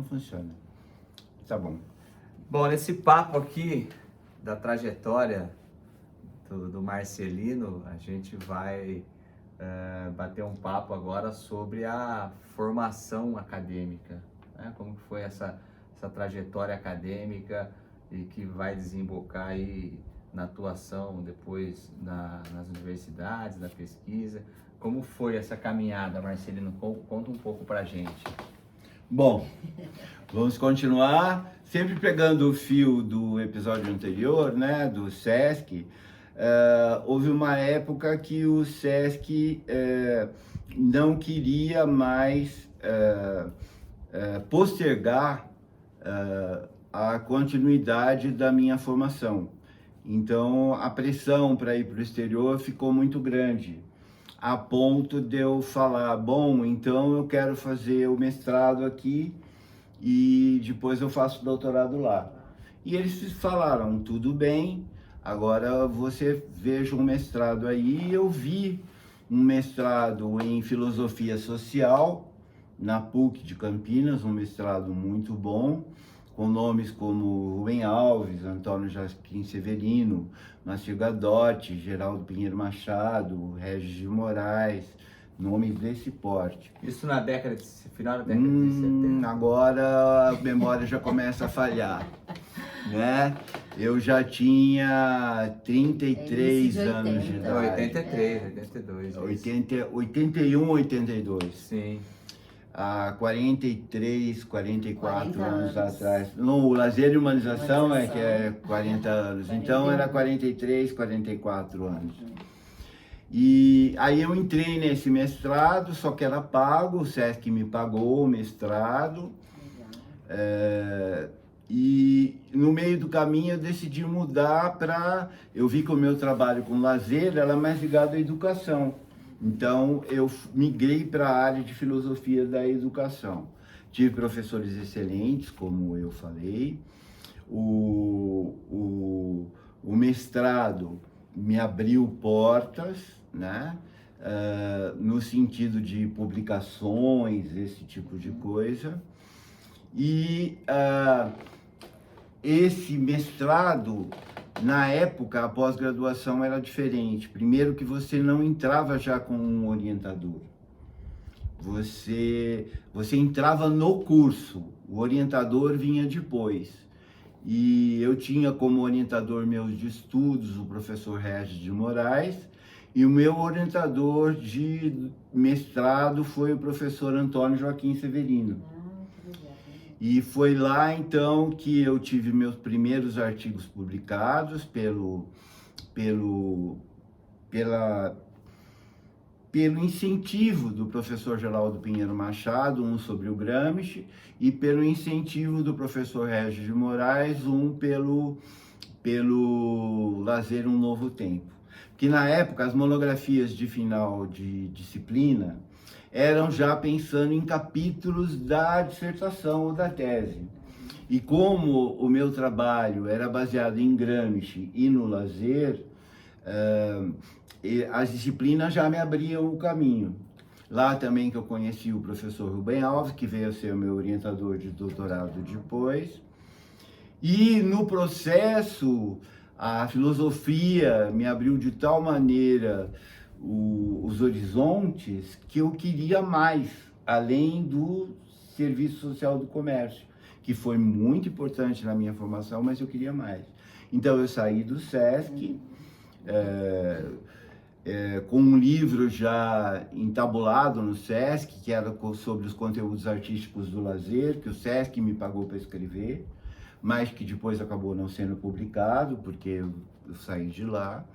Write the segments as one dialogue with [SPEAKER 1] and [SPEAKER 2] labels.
[SPEAKER 1] Funciona. Tá bom.
[SPEAKER 2] Bom, nesse papo aqui da trajetória do Marcelino, a gente vai bater um papo agora sobre a formação acadêmica, né? Como que foi essa trajetória acadêmica e que vai desembocar aí na atuação depois nas universidades, na pesquisa. Como foi essa caminhada, Marcelino? Conta um pouco pra gente.
[SPEAKER 1] Bom, vamos continuar, sempre pegando o fio do episódio anterior, né, do SESC. Houve uma época que o SESC não queria mais postergar a continuidade da minha formação. Então, a pressão para ir para o exterior ficou muito grande, a ponto de eu falar, bom, então eu quero fazer o mestrado aqui e depois eu faço o doutorado lá. E eles falaram, tudo bem, agora você veja um mestrado aí. Eu vi um mestrado em filosofia social na PUC de Campinas, um mestrado muito bom, com nomes como Rubem Alves, Antônio Joaquim Severino, Márcio Gadotti, Geraldo Pinheiro Machado, Regis de Moraes, nomes desse porte.
[SPEAKER 2] Isso na final da década de 70?
[SPEAKER 1] Agora a memória já começa a falhar, né? Eu já tinha 33 anos de idade.
[SPEAKER 2] 83, 82.
[SPEAKER 1] 81, 82.
[SPEAKER 2] Sim.
[SPEAKER 1] Há 43, 44 anos atrás. No, o lazer e humanização é que é 40 anos. Então era 43, 44 anos. E aí eu entrei nesse mestrado, só que era pago, o SESC me pagou o mestrado. E no meio do caminho eu decidi mudar para... Eu vi que o meu trabalho com lazer era mais ligado à educação. Então eu migrei para a área de filosofia da educação. Tive professores excelentes, como eu falei. O mestrado me abriu portas, né? No sentido de publicações, esse tipo de coisa. E esse mestrado, na época, a pós-graduação era diferente. Primeiro que você não entrava já com um orientador. Você entrava no curso, o orientador vinha depois. E eu tinha como orientador meus de estudos o professor Regis de Moraes, e o meu orientador de mestrado foi o professor Antônio Joaquim Severino. E foi lá, então, que eu tive meus primeiros artigos publicados pelo incentivo do professor Geraldo Pinheiro Machado, um sobre o Gramsci, e pelo incentivo do professor Regis de Moraes, um pelo Lazer Um Novo Tempo. Que na época, as monografias de final de disciplina eram já pensando em capítulos da dissertação ou da tese. E como o meu trabalho era baseado em Gramsci e no lazer, as disciplinas já me abriam o caminho. Lá também que eu conheci o professor Rubem Alves, que veio a ser o meu orientador de doutorado depois. E no processo, a filosofia me abriu de tal maneira os horizontes que eu queria mais, além do serviço social do comércio, que foi muito importante na minha formação, mas eu queria mais. Então eu saí do SESC, com um livro já entabulado no SESC, que era sobre os conteúdos artísticos do lazer, que o SESC me pagou para escrever, mas que depois acabou não sendo publicado, porque eu saí de lá.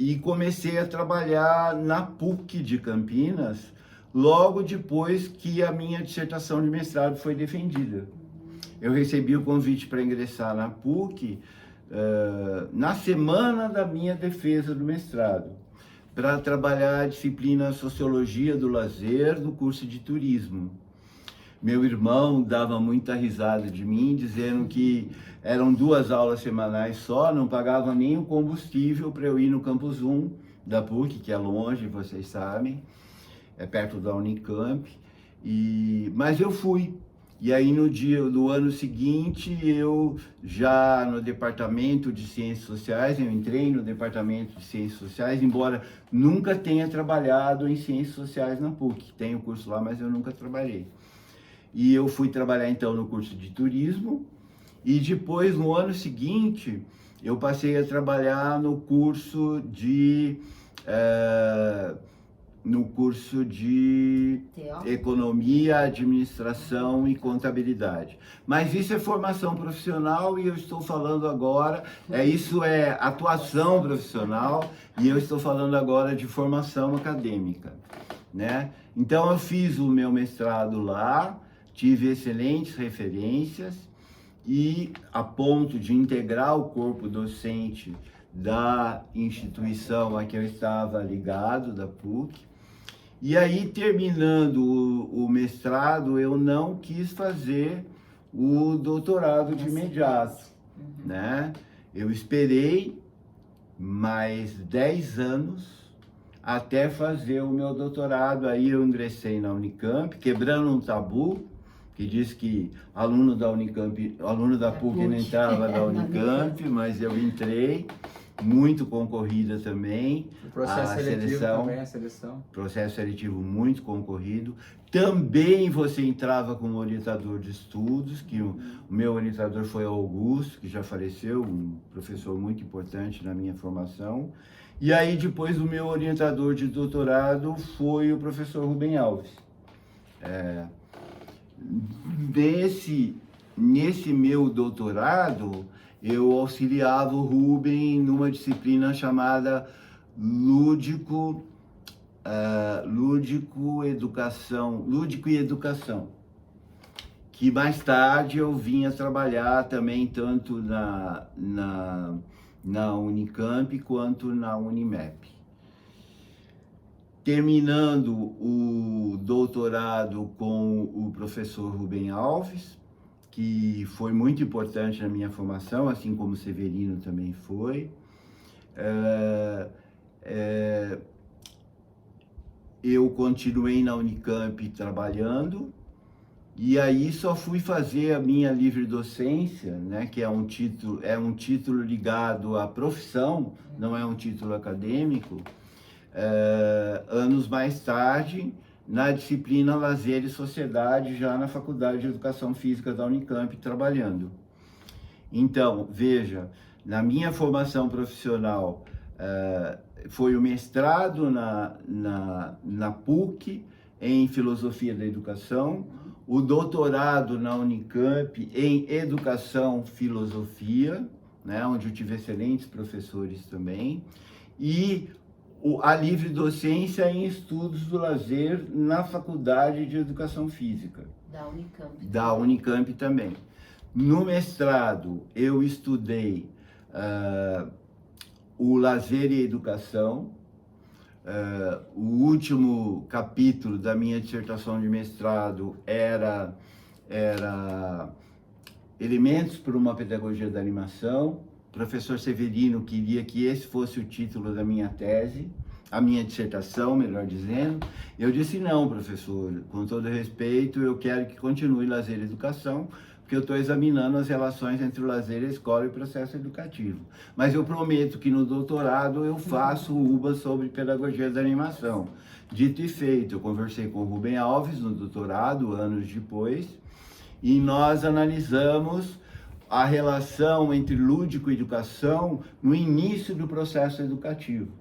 [SPEAKER 1] E comecei a trabalhar na PUC de Campinas, logo depois que a minha dissertação de mestrado foi defendida. Eu recebi o convite para ingressar na PUC na semana da minha defesa do mestrado, para trabalhar a disciplina Sociologia do Lazer do curso de Turismo. Meu irmão dava muita risada de mim, dizendo que eram 2 aulas semanais só, não pagava nem o combustível para eu ir no Campus 1 da PUC, que é longe, vocês sabem, é perto da Unicamp. Mas eu fui. E aí no dia do ano seguinte, eu já no departamento de Ciências Sociais, eu entrei no departamento de Ciências Sociais, embora nunca tenha trabalhado em Ciências Sociais na PUC. Tenho curso lá, mas eu nunca trabalhei. E eu fui trabalhar então no curso de Turismo, e depois no ano seguinte, eu passei a trabalhar no curso de Economia, Administração e Contabilidade. Mas isso é formação profissional e eu estou falando agora, isso é atuação profissional e eu estou falando agora de formação acadêmica, né? Então eu fiz o meu mestrado lá, tive excelentes referências e a ponto de integrar o corpo docente da instituição a que eu estava ligado, da PUC. E aí, terminando o mestrado, eu não quis fazer o doutorado de imediato, né? Eu esperei mais 10 anos até fazer o meu doutorado. Aí eu ingressei na Unicamp, quebrando um tabu, que diz que aluno da Unicamp, aluno da PUC não entrava na Unicamp, mas eu entrei. Muito concorrida também.
[SPEAKER 2] O processo seletivo também, a seleção.
[SPEAKER 1] Processo seletivo muito concorrido. Também você entrava como orientador de estudos, que o meu orientador foi Augusto, que já faleceu, um professor muito importante na minha formação. E aí depois o meu orientador de doutorado foi o professor Rubem Alves. Nesse meu doutorado, eu auxiliava o Rubem numa disciplina chamada Lúdico e Educação, que mais tarde eu vinha trabalhar também tanto na Unicamp quanto na Unimep. Terminando o doutorado com o professor Rubem Alves, que foi muito importante na minha formação, assim como o Severino também foi. Eu continuei na Unicamp trabalhando, e aí só fui fazer a minha livre docência, né, que é um título ligado à profissão, não é um título acadêmico, anos mais tarde, na disciplina Lazer e Sociedade, já na Faculdade de Educação Física da Unicamp, trabalhando. Então, veja, na minha formação profissional, foi o mestrado na PUC, em Filosofia da Educação, o doutorado na Unicamp em Educação Filosofia, né, onde eu tive excelentes professores também, e a livre docência em estudos do lazer na Faculdade de Educação Física. Da Unicamp também. No mestrado, eu estudei o lazer e educação. O último capítulo da minha dissertação de mestrado era Elementos para uma Pedagogia da Animação. O professor Severino queria que esse fosse o título da minha tese, a minha dissertação, melhor dizendo. Eu disse, não, professor, com todo respeito, eu quero que continue lazer e educação, porque eu estou examinando as relações entre o lazer, a escola e o processo educativo. Mas eu prometo que no doutorado eu faço UBA sobre pedagogia da animação. Dito e feito, eu conversei com o Rubem Alves no doutorado, anos depois, e nós analisamos a relação entre lúdico e educação no início do processo educativo,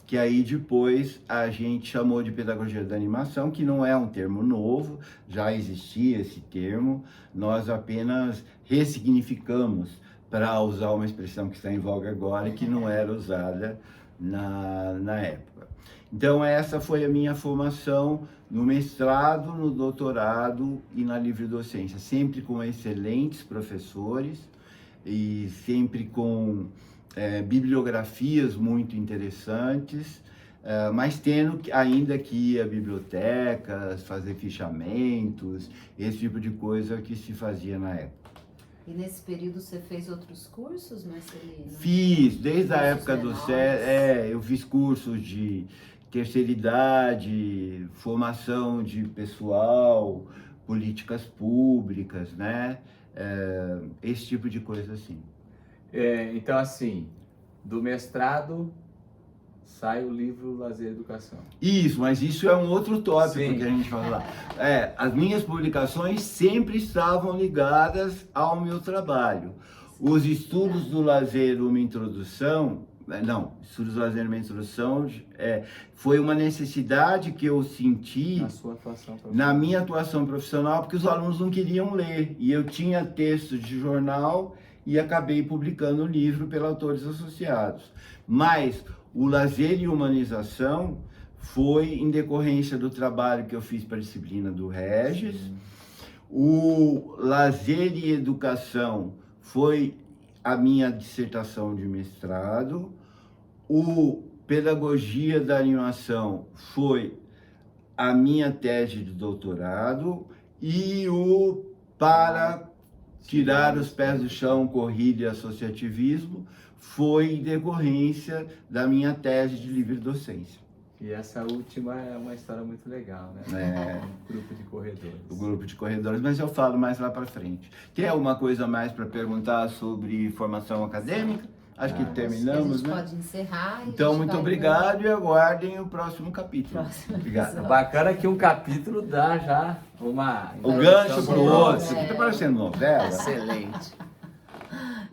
[SPEAKER 1] que aí depois a gente chamou de pedagogia da animação, que não é um termo novo, já existia esse termo, nós apenas ressignificamos para usar uma expressão que está em voga agora e que não era usada na época. Então essa foi a minha formação no mestrado, no doutorado e na livre docência, sempre com excelentes professores e sempre com bibliografias muito interessantes, mas tendo ainda que ir a bibliotecas, fazer fichamentos, esse tipo de coisa que se fazia na época.
[SPEAKER 3] E nesse período você fez outros cursos, Marcelino?
[SPEAKER 1] Fiz, desde a época do eu fiz cursos de terceira idade, formação de pessoal, políticas públicas, né? Esse tipo de coisa assim.
[SPEAKER 2] Então, assim, do mestrado sai o livro Lazer e Educação.
[SPEAKER 1] Isso, mas isso é um outro tópico
[SPEAKER 2] Sim.
[SPEAKER 1] que a gente vai falar. As minhas publicações sempre estavam ligadas ao meu trabalho. Os estudos do lazer, uma introdução, estudos do lazer, uma introdução, foi uma necessidade que eu senti
[SPEAKER 2] Na sua atuação profissional.
[SPEAKER 1] na minha atuação profissional, porque os alunos não queriam ler. E eu tinha textos de jornal e acabei publicando o livro pela Autores Associados. Mas o lazer e humanização foi em decorrência do trabalho que eu fiz para a disciplina do Regis.
[SPEAKER 2] Sim.
[SPEAKER 1] O lazer e educação foi a minha dissertação de mestrado. O pedagogia da animação foi a minha tese de doutorado. E o para tirar os pés do chão, corrida e associativismo, foi em decorrência da minha tese de livre docência.
[SPEAKER 2] E essa última é uma história muito legal, né? Um grupo de corredores.
[SPEAKER 1] O grupo de corredores, mas eu falo mais lá para frente. Tem alguma coisa mais para perguntar sobre formação acadêmica? Acho que terminamos,
[SPEAKER 3] a gente
[SPEAKER 1] né?
[SPEAKER 3] pode encerrar.
[SPEAKER 1] Então, muito obrigado e aguardem o próximo capítulo. Obrigado.
[SPEAKER 2] Bacana que um capítulo dá já uma...
[SPEAKER 1] O gancho para o outro.
[SPEAKER 3] É.
[SPEAKER 1] Isso aqui tá parecendo novela.
[SPEAKER 2] Excelente.